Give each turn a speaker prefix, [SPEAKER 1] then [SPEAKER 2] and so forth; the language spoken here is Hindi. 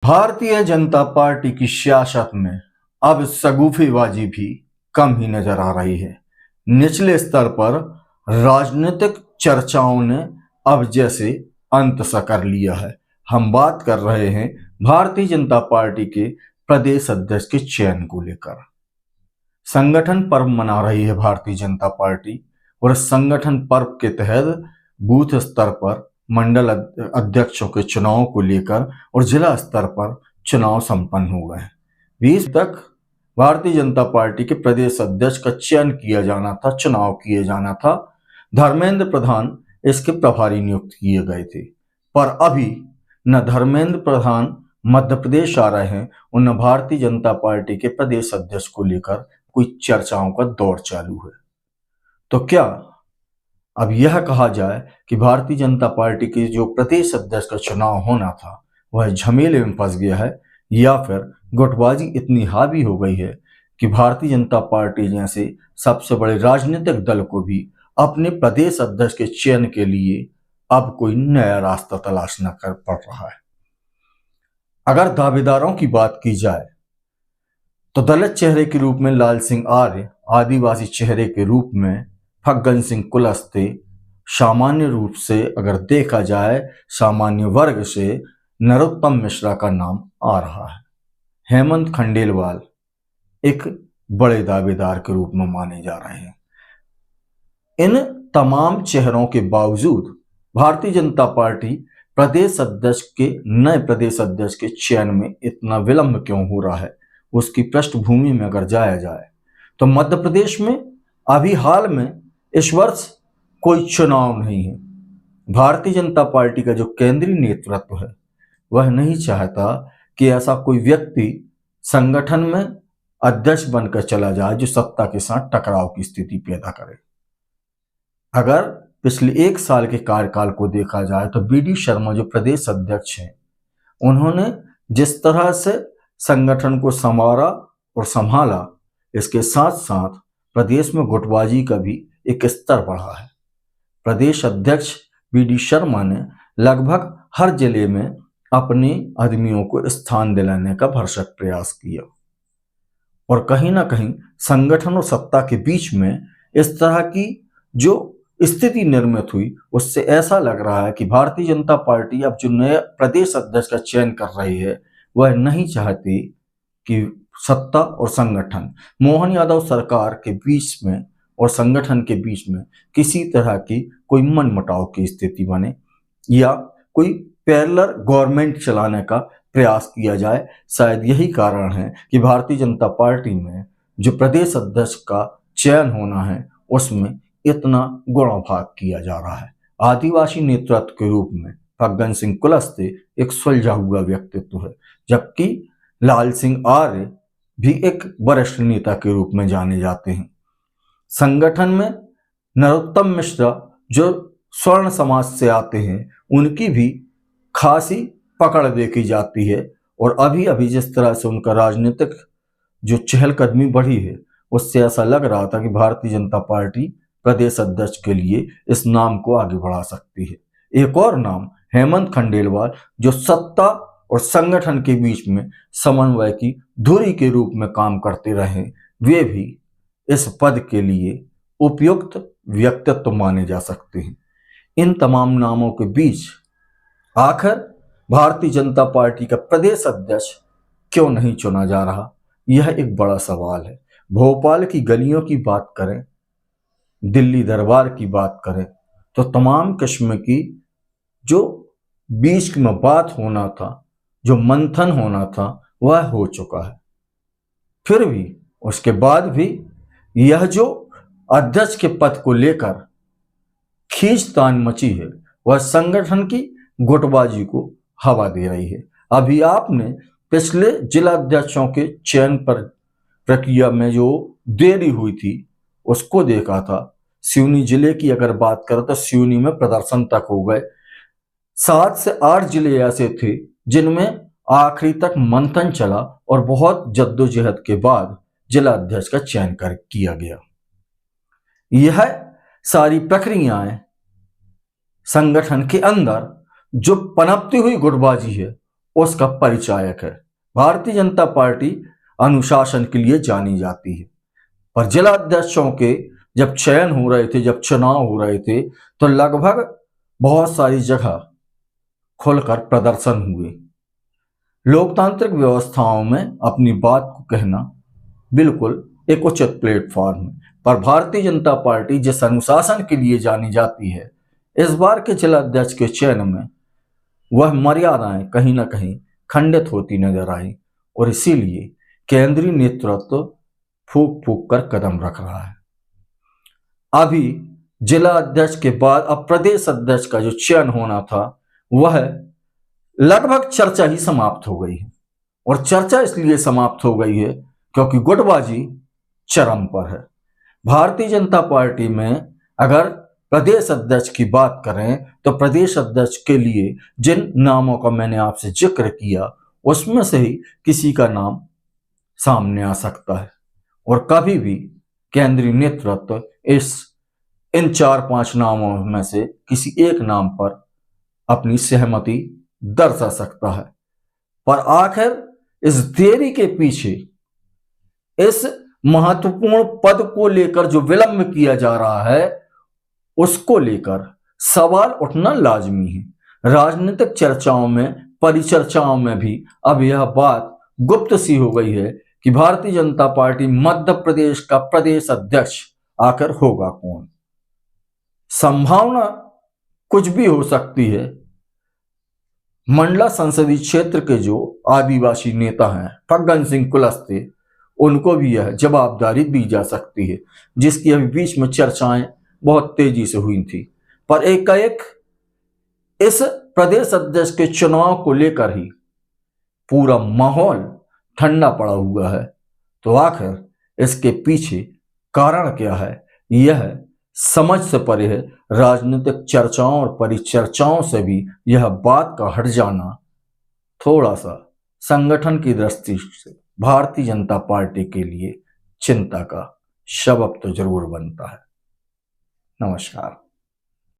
[SPEAKER 1] भारतीय जनता पार्टी की सियासत में अब शगुफेबाजी भी कम ही नजर आ रही है। निचले स्तर पर राजनीतिक चर्चाओं ने अब जैसे अंत सा कर लिया है। हम बात कर रहे हैं भारतीय जनता पार्टी के प्रदेश अध्यक्ष के चयन को लेकर। संगठन पर्व मना रही है भारतीय जनता पार्टी और इस संगठन पर्व के तहत बूथ स्तर पर मंडल अध्यक्षों के चुनाव को लेकर और जिला स्तर पर चुनाव संपन्न हो गए। 20 तक भारतीय जनता पार्टी के प्रदेश अध्यक्ष का चयन किया जाना था, चुनाव किए जाना था। धर्मेंद्र प्रधान इसके प्रभारी नियुक्त किए गए थे, पर अभी न धर्मेंद्र प्रधान मध्य प्रदेश आ रहे हैं और न भारतीय जनता पार्टी के प्रदेश अध्यक्ष को लेकर कोई चर्चाओं का दौर चालू है। तो क्या अब यह कहा जाए कि भारतीय जनता पार्टी के जो प्रदेश अध्यक्ष का चुनाव होना था वह झमेले में फंस गया है, या फिर गुटबाजी इतनी हावी हो गई है कि भारतीय जनता पार्टी जैसे सबसे बड़े राजनीतिक दल को भी अपने प्रदेश अध्यक्ष के चयन के लिए अब कोई नया रास्ता तलाशना कर पड़ रहा है। अगर दावेदारों की बात की जाए तो दलित चेहरे के रूप में लाल सिंह आर्य, आदिवासी चेहरे के रूप में फग्गन सिंह कुलस्ते, सामान्य रूप से अगर देखा जाए सामान्य वर्ग से नरोत्तम मिश्रा का नाम आ रहा है। हेमंत खंडेलवाल एक बड़े दावेदार के रूप में माने जा रहे हैं। इन तमाम चेहरों के बावजूद भारतीय जनता पार्टी नए प्रदेश अध्यक्ष के चयन में इतना विलंब क्यों हो रहा है, उसकी पृष्ठभूमि में अगर जाया जाए तो मध्य प्रदेश में अभी हाल में इस वर्ष कोई चुनाव नहीं है। भारतीय जनता पार्टी का जो केंद्रीय नेतृत्व है वह नहीं चाहता कि ऐसा कोई व्यक्ति संगठन में अध्यक्ष बनकर चला जाए जो सत्ता के साथ टकराव की स्थिति पैदा करे। अगर पिछले 1 साल के कार्यकाल को देखा जाए तो बीडी शर्मा जो प्रदेश अध्यक्ष हैं, उन्होंने जिस तरह से संगठन को संवारा और संभाला, इसके साथ साथ प्रदेश में गुटबाजी का भी एक स्तर बढ़ा है। प्रदेश अध्यक्ष बीडी शर्मा ने लगभग हर जिले में अपने आदमियों को स्थान दिलाने का भरसक प्रयास किया और कहीं ना कहीं संगठन और सत्ता के बीच में इस तरह की जो स्थिति निर्मित हुई, उससे ऐसा लग रहा है कि भारतीय जनता पार्टी अब जो नए प्रदेश अध्यक्ष का चयन कर रही है वह नहीं चाहती कि सत्ता और संगठन, मोहन यादव सरकार के बीच में और संगठन के बीच में किसी तरह की कोई मनमुटाव की स्थिति बने या कोई पैरेलल गवर्नमेंट चलाने का प्रयास किया जाए। शायद यही कारण है कि भारतीय जनता पार्टी में जो प्रदेश अध्यक्ष का चयन होना है उसमें इतना गुणाभाग किया जा रहा है। आदिवासी नेतृत्व के रूप में फग्गन सिंह कुलस्ते एक सुलझा हुआ व्यक्तित्व है, जबकि लाल सिंह आर्य भी एक वरिष्ठ नेता के रूप में जाने जाते हैं। संगठन में नरोत्तम मिश्रा जो स्वर्ण समाज से आते हैं, उनकी भी खासी पकड़ देखी जाती है और अभी अभी जिस तरह से उनका राजनीतिक जो चहलकदमी बढ़ी है उससे ऐसा लग रहा था कि भारतीय जनता पार्टी प्रदेश अध्यक्ष के लिए इस नाम को आगे बढ़ा सकती है। एक और नाम हेमंत खंडेलवाल जो सत्ता और संगठन के बीच में समन्वय की धुरी के रूप में काम करते रहे, वे भी इस पद के लिए उपयुक्त व्यक्तित्व माने जा सकते हैं। इन तमाम नामों के बीच आखिर भारतीय जनता पार्टी का प्रदेश अध्यक्ष क्यों नहीं चुना जा रहा, यह एक बड़ा सवाल है। भोपाल की गलियों की बात करें, दिल्ली दरबार की बात करें तो तमाम किस्म की जो बीच में बात होना था, जो मंथन होना था, वह हो चुका है। फिर भी उसके बाद भी यह जो अध्यक्ष के पद को लेकर खींचतान मची है वह संगठन की गुटबाजी को हवा दे रही है। अभी आपने पिछले जिला अध्यक्षों के चयन पर प्रक्रिया में जो देरी हुई थी उसको देखा था। सिवनी जिले की अगर बात करें तो सिवनी में प्रदर्शन तक हो गए। 7 से 8 जिले ऐसे थे जिनमें आखिरी तक मंथन चला और बहुत जद्दोजहद के बाद जिला अध्यक्ष का चयन किया गया। यह सारी प्रक्रियाएं संगठन के अंदर जो पनपती हुई गुटबाजी है उसका परिचायक है। भारतीय जनता पार्टी अनुशासन के लिए जानी जाती है, पर जिला अध्यक्षों के जब चयन हो रहे थे, जब चुनाव हो रहे थे, तो लगभग बहुत सारी जगह खुलकर प्रदर्शन हुए। लोकतांत्रिक व्यवस्थाओं में अपनी बात को कहना बिल्कुल एक उचित प्लेटफॉर्म है, पर भारतीय जनता पार्टी जिस अनुशासन के लिए जानी जाती है, इस बार के जिला अध्यक्ष के चयन में वह मर्यादाएं कहीं ना कहीं खंडित होती नजर आई, और इसीलिए केंद्रीय नेतृत्व फूक फूक कर कदम रख रहा है। अभी जिला अध्यक्ष के बाद अब प्रदेश अध्यक्ष का जो चयन होना था, वह लगभग चर्चा ही समाप्त हो गई है। और चर्चा इसलिए समाप्त हो गई है क्योंकि गुटबाजी चरम पर है। भारतीय जनता पार्टी में अगर प्रदेश अध्यक्ष की बात करें तो प्रदेश अध्यक्ष के लिए जिन नामों का मैंने आपसे जिक्र किया, उसमें से ही किसी का नाम सामने आ सकता है, और कभी भी केंद्रीय नेतृत्व इन 4-5 नामों में से किसी एक नाम पर अपनी सहमति दर्शा सकता है। पर आखिर इस देरी के पीछे, इस महत्वपूर्ण पद को लेकर जो विलंब किया जा रहा है, उसको लेकर सवाल उठना लाजमी है। राजनीतिक चर्चाओं में, परिचर्चाओं में भी अब यह बात गुप्त सी हो गई है कि भारतीय जनता पार्टी मध्य प्रदेश का प्रदेश अध्यक्ष आखिर होगा कौन। संभावना कुछ भी हो सकती है। मंडला संसदीय क्षेत्र के जो आदिवासी नेता हैं फग्गन सिंह कुलस्ते, उनको भी यह जवाबदारी दी जा सकती है, जिसकी अभी बीच में चर्चाएं बहुत तेजी से हुई थी। पर एकाएक इस प्रदेश अध्यक्ष के चुनाव को लेकर ही पूरा माहौल ठंडा पड़ा हुआ है। तो आखिर इसके पीछे कारण क्या है, यह समझ से परे है। राजनीतिक चर्चाओं और परिचर्चाओं से भी यह बात का हट जाना थोड़ा सा संगठन की दृष्टि से भारतीय जनता पार्टी के लिए चिंता का सबब तो जरूर बनता है। नमस्कार।